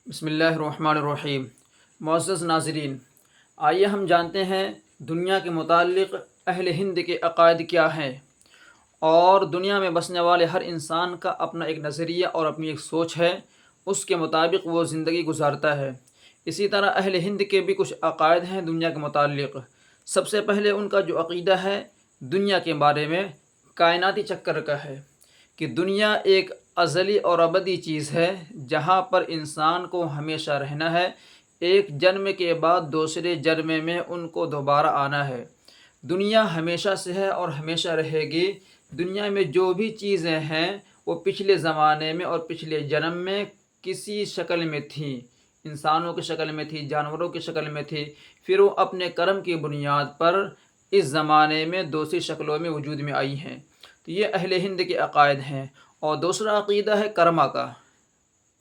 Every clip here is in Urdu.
بسم اللہ الرحمن الرحیم۔ معزز ناظرین، آئیے ہم جانتے ہیں دنیا کے متعلق اہل ہند کے عقائد کیا ہیں، اور دنیا میں بسنے والے ہر انسان کا اپنا ایک نظریہ اور اپنی ایک سوچ ہے، اس کے مطابق وہ زندگی گزارتا ہے۔ اسی طرح اہل ہند کے بھی کچھ عقائد ہیں دنیا کے متعلق۔ سب سے پہلے ان کا جو عقیدہ ہے دنیا کے بارے میں، کائناتی چکر کا ہے کہ دنیا ایک ازلی اور ابدی چیز ہے جہاں پر انسان کو ہمیشہ رہنا ہے، ایک جنم کے بعد دوسرے جنم میں ان کو دوبارہ آنا ہے۔ دنیا ہمیشہ سے ہے اور ہمیشہ رہے گی۔ دنیا میں جو بھی چیزیں ہیں وہ پچھلے زمانے میں اور پچھلے جنم میں کسی شکل میں تھیں، انسانوں کی شکل میں تھی، جانوروں کی شکل میں تھی، پھر وہ اپنے کرم کی بنیاد پر اس زمانے میں دوسری شکلوں میں وجود میں آئی ہیں۔ تو یہ اہل ہند کے عقائد ہیں۔ اور دوسرا عقیدہ ہے کرما کا۔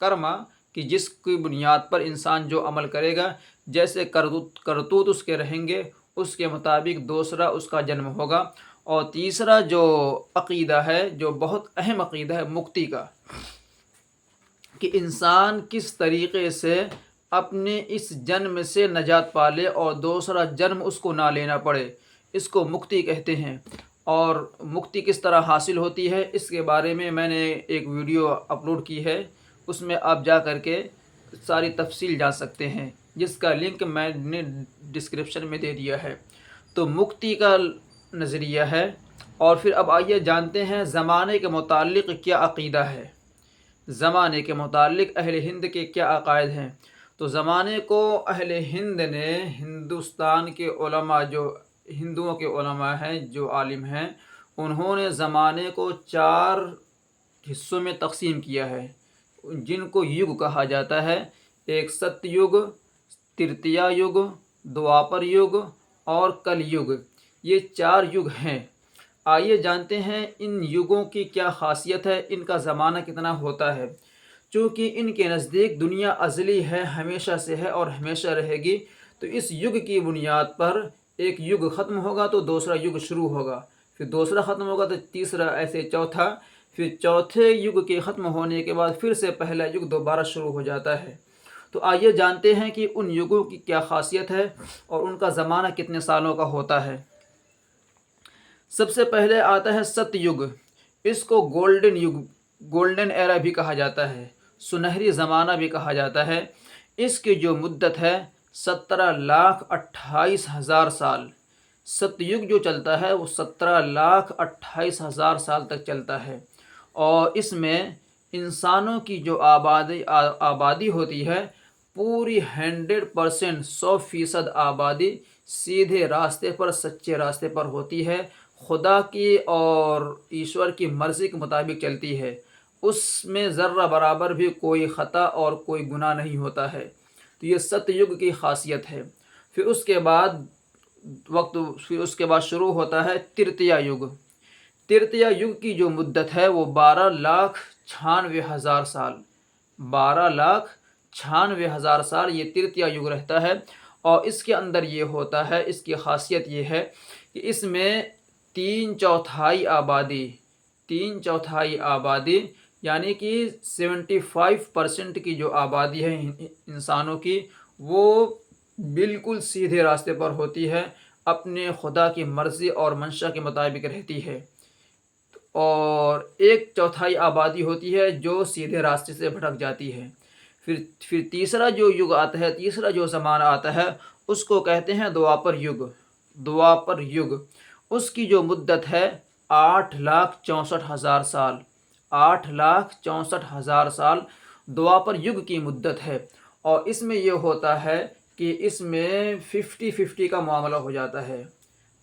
کرما کہ جس کی بنیاد پر انسان جو عمل کرے گا، جیسے کرتوت اس کے رہیں گے، اس کے مطابق دوسرا اس کا جنم ہوگا۔ اور تیسرا جو عقیدہ ہے، جو بہت اہم عقیدہ ہے، مکتی کا، کہ انسان کس طریقے سے اپنے اس جنم سے نجات پالے اور دوسرا جنم اس کو نہ لینا پڑے، اس کو مکتی کہتے ہیں۔ اور مکتی کس طرح حاصل ہوتی ہے، اس کے بارے میں نے ایک ویڈیو اپلوڈ کی ہے، اس میں آپ جا کر کے ساری تفصیل جان سکتے ہیں، جس کا لنک میں نے ڈسکرپشن میں دے دیا ہے۔ تو مکتی کا نظریہ ہے۔ اور پھر اب آئیے جانتے ہیں زمانے کے متعلق کیا عقیدہ ہے۔ زمانے کے متعلق اہل ہند کے کیا عقائد ہیں۔ تو زمانے کو اہل ہند نے، ہندوستان کے علماء، جو ہندوؤں کے علماء ہیں، جو عالم ہیں، انہوں نے زمانے کو 4 حصوں میں تقسیم کیا ہے، جن کو یگ کہا جاتا ہے۔ ایک ست یگ، ترتیا یگ، دوآپر یگ اور کل یگ۔ یہ 4 یگ ہیں۔ آئیے جانتے ہیں ان یگوں کی کیا خاصیت ہے، ان کا زمانہ کتنا ہوتا ہے۔ چونکہ ان کے نزدیک دنیا ازلی ہے، ہمیشہ سے ہے اور ہمیشہ رہے گی، تو اس یگ کی بنیاد پر ایک یگ ختم ہوگا تو دوسرا یگ شروع ہوگا، پھر دوسرا ختم ہوگا تو تیسرا، ایسے چوتھا، پھر چوتھے یگ کے ختم ہونے کے بعد پھر سے پہلا یگ دوبارہ شروع ہو جاتا ہے۔ تو آئیے جانتے ہیں کہ ان یگوں کی کیا خاصیت ہے اور ان کا زمانہ کتنے سالوں کا ہوتا ہے۔ سب سے پہلے آتا ہے ست یگ۔ اس کو گولڈن یگ، گولڈن ایرا بھی کہا جاتا ہے، سنہری زمانہ بھی کہا جاتا ہے۔ اس کی جو مدت ہے 17,28,000 سال۔ ست یگ جو چلتا ہے وہ 17,28,000 سال تک چلتا ہے۔ اور اس میں انسانوں کی جو آبادی ہوتی ہے، پوری 100%، 100% آبادی سیدھے راستے پر، سچے راستے پر ہوتی ہے، خدا کی اور ایشور کی مرضی کے مطابق چلتی ہے۔ اس میں ذرہ برابر بھی کوئی خطا اور کوئی گناہ نہیں ہوتا ہے۔ تو یہ ست یگ کی خاصیت ہے۔ پھر اس کے بعد شروع ہوتا ہے ترتیا یگ۔ ترتیا یگ کی جو مدت ہے وہ 12,96,000 سال۔ 12,96,000 سال یہ ترتیا یگ رہتا ہے۔ اور اس کے اندر یہ ہوتا ہے، اس کی خاصیت یہ ہے کہ اس میں 3/4 آبادی یعنی کہ 75% کی جو آبادی ہے انسانوں کی، وہ بالکل سیدھے راستے پر ہوتی ہے، اپنے خدا کی مرضی اور منشا کے مطابق رہتی ہے۔ اور 1/4 آبادی ہوتی ہے جو سیدھے راستے سے بھٹک جاتی ہے۔ پھر تیسرا جو یگ آتا ہے، تیسرا جو زمانہ آتا ہے، اس کو کہتے ہیں دوآپر یگ۔ دوآپر یگ، اس کی جو مدت ہے 8,64,000 سال۔ 8,64,000 سال دوآپر یگ کی مدت ہے۔ اور اس میں یہ ہوتا ہے کہ اس میں 50-50 کا معاملہ ہو جاتا ہے۔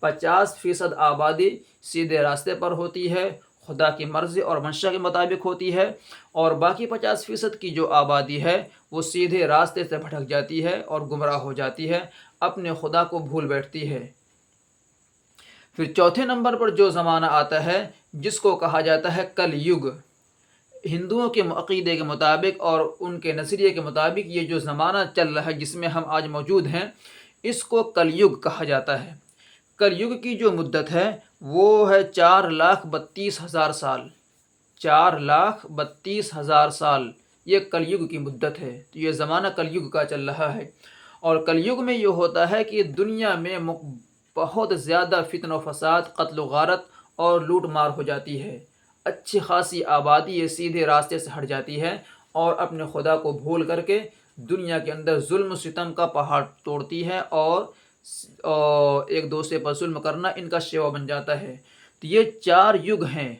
50% آبادی سیدھے راستے پر ہوتی ہے، خدا کی مرضی اور منشا کے مطابق ہوتی ہے، اور باقی 50% کی جو آبادی ہے وہ سیدھے راستے سے بھٹک جاتی ہے اور گمراہ ہو جاتی ہے، اپنے خدا کو بھول بیٹھتی ہے۔ پھر چوتھے نمبر پر جو زمانہ آتا ہے، جس کو کہا جاتا ہے کل یگ۔ ہندوؤں کے عقیدے کے مطابق اور ان کے نظریے کے مطابق یہ جو زمانہ چل رہا ہے جس میں ہم آج موجود ہیں، اس کو کل یگ کہا جاتا ہے۔ کل یگ کی جو مدت ہے وہ ہے 4,32,000 سال۔ 4,32,000 سال یہ کل یگ کی مدت ہے، تو یہ زمانہ کل یگ کا چل رہا ہے۔ اور کل یگ میں یہ ہوتا ہے کہ دنیا میں بہت زیادہ فتن و فساد، قتل و غارت اور لوٹ مار ہو جاتی ہے۔ اچھی خاصی آبادی یہ سیدھے راستے سے ہٹ جاتی ہے اور اپنے خدا کو بھول کر کے دنیا کے اندر ظلم و ستم کا پہاڑ توڑتی ہے، اور ایک دوسرے پر ظلم کرنا ان کا شیوا بن جاتا ہے۔ تو یہ 4 یگ ہیں،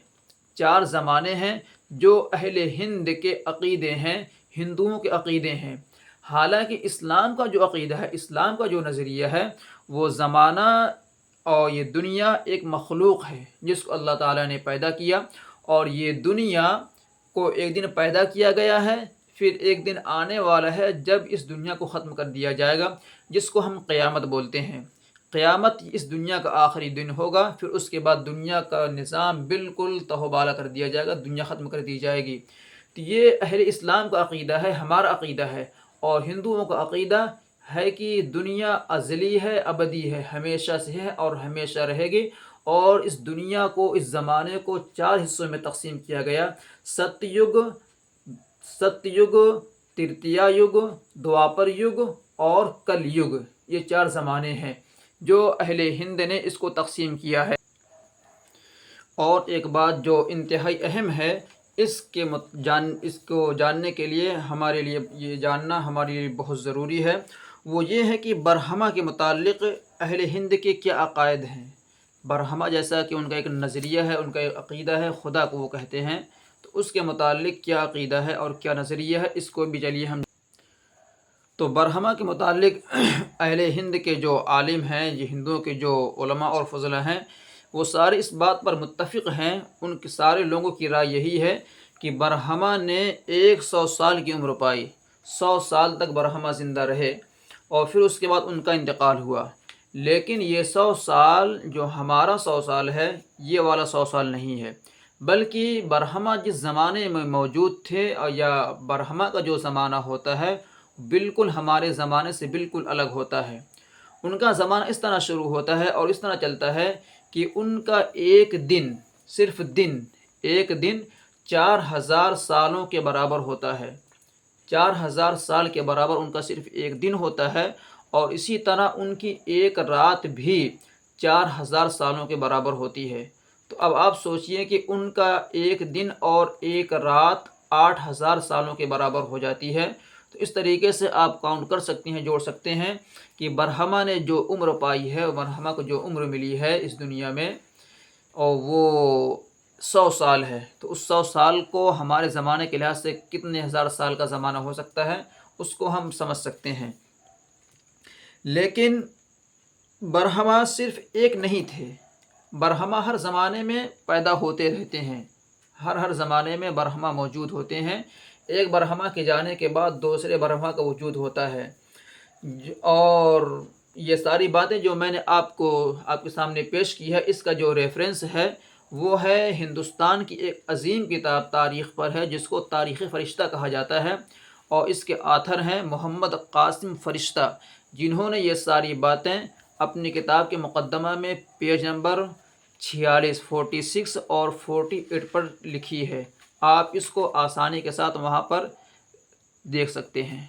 4 زمانے ہیں جو اہل ہند کے عقیدے ہیں، ہندوؤں کے عقیدے ہیں۔ حالانکہ اسلام کا جو عقیدہ ہے، اسلام کا جو نظریہ ہے، وہ زمانہ اور یہ دنیا ایک مخلوق ہے جس کو اللہ تعالیٰ نے پیدا کیا، اور یہ دنیا کو ایک دن پیدا کیا گیا ہے، پھر ایک دن آنے والا ہے جب اس دنیا کو ختم کر دیا جائے گا، جس کو ہم قیامت بولتے ہیں۔ قیامت اس دنیا کا آخری دن ہوگا، پھر اس کے بعد دنیا کا نظام بالکل تہوبالا کر دیا جائے گا، دنیا ختم کر دی جائے گی۔ تو یہ اہل اسلام کا عقیدہ ہے، ہمارا عقیدہ ہے۔ اور ہندوؤں کا عقیدہ ہے کہ دنیا ازلی ہے، ابدی ہے، ہمیشہ سے ہے اور ہمیشہ رہے گی۔ اور اس دنیا کو، اس زمانے کو 4 حصوں میں تقسیم کیا گیا: ستیہ یگ، ترتیہ یگ، دوپر یگ اور کل یگ۔ یہ 4 زمانے ہیں جو اہل ہند نے اس کو تقسیم کیا ہے۔ اور ایک بات جو انتہائی اہم ہے، اس کو جاننے کے لیے ہمارے لیے یہ جاننا ہمارے لیے بہت ضروری ہے، وہ یہ ہے کہ برہما کے متعلق اہل ہند کے کیا عقائد ہیں۔ برہما جیسا کہ ان کا ایک نظریہ ہے، ان کا ایک عقیدہ ہے، خدا کو وہ کہتے ہیں، تو اس کے متعلق کیا عقیدہ ہے اور کیا نظریہ ہے، اس کو بھی چلیے ہم۔ تو برہما کے متعلق اہل ہند کے جو عالم ہیں، یہ ہندوؤں کے جو علماء اور فضلاء ہیں، وہ سارے اس بات پر متفق ہیں، ان کے سارے لوگوں کی رائے یہی ہے کہ برہما نے 100 سال کی عمر پائی، 100 سال تک برہما زندہ رہے، اور پھر اس کے بعد ان کا انتقال ہوا۔ لیکن یہ 100 سال جو ہمارا 100 سال ہے، یہ والا 100 سال نہیں ہے، بلکہ برہما جس زمانے میں موجود تھے، یا برہما کا جو زمانہ ہوتا ہے بالکل ہمارے زمانے سے بالکل الگ ہوتا ہے۔ ان کا زمانہ اس طرح شروع ہوتا ہے اور اس طرح چلتا ہے کہ ان کا ایک دن، صرف دن، ایک دن 4000 سالوں کے برابر ہوتا ہے۔ 4000 سال کے برابر ان کا صرف ایک دن ہوتا ہے، اور اسی طرح ان کی ایک رات بھی 4000 سالوں کے برابر ہوتی ہے۔ تو اب آپ سوچئے کہ ان کا ایک دن اور ایک رات 8000 سالوں کے برابر ہو جاتی ہے۔ تو اس طریقے سے آپ کاؤنٹ کر سکتے ہیں، جوڑ سکتے ہیں کہ برہما نے جو عمر پائی ہے، برہما کو جو عمر ملی ہے اس دنیا میں، اور وہ 100 سال ہے۔ تو اس 100 سال کو ہمارے زمانے کے لحاظ سے کتنے ہزار سال کا زمانہ ہو سکتا ہے، اس کو ہم سمجھ سکتے ہیں۔ لیکن برہما صرف ایک نہیں تھے، برہما ہر زمانے میں پیدا ہوتے رہتے ہیں، ہر زمانے میں برہما موجود ہوتے ہیں۔ ایک برہما کے جانے کے بعد دوسرے برہما کا وجود ہوتا ہے۔ اور یہ ساری باتیں جو میں نے آپ کے سامنے پیش کی ہے، اس کا جو ریفرنس ہے وہ ہے ہندوستان کی ایک عظیم کتاب تاریخ پر ہے، جس کو تاریخ فرشتہ کہا جاتا ہے، اور اس کے آتھر ہیں محمد قاسم فرشتہ، جنہوں نے یہ ساری باتیں اپنی کتاب کے مقدمہ میں پیج نمبر 46، 46 اور 48 پر لکھی ہے۔ آپ اس کو آسانی کے ساتھ وہاں پر دیکھ سکتے ہیں۔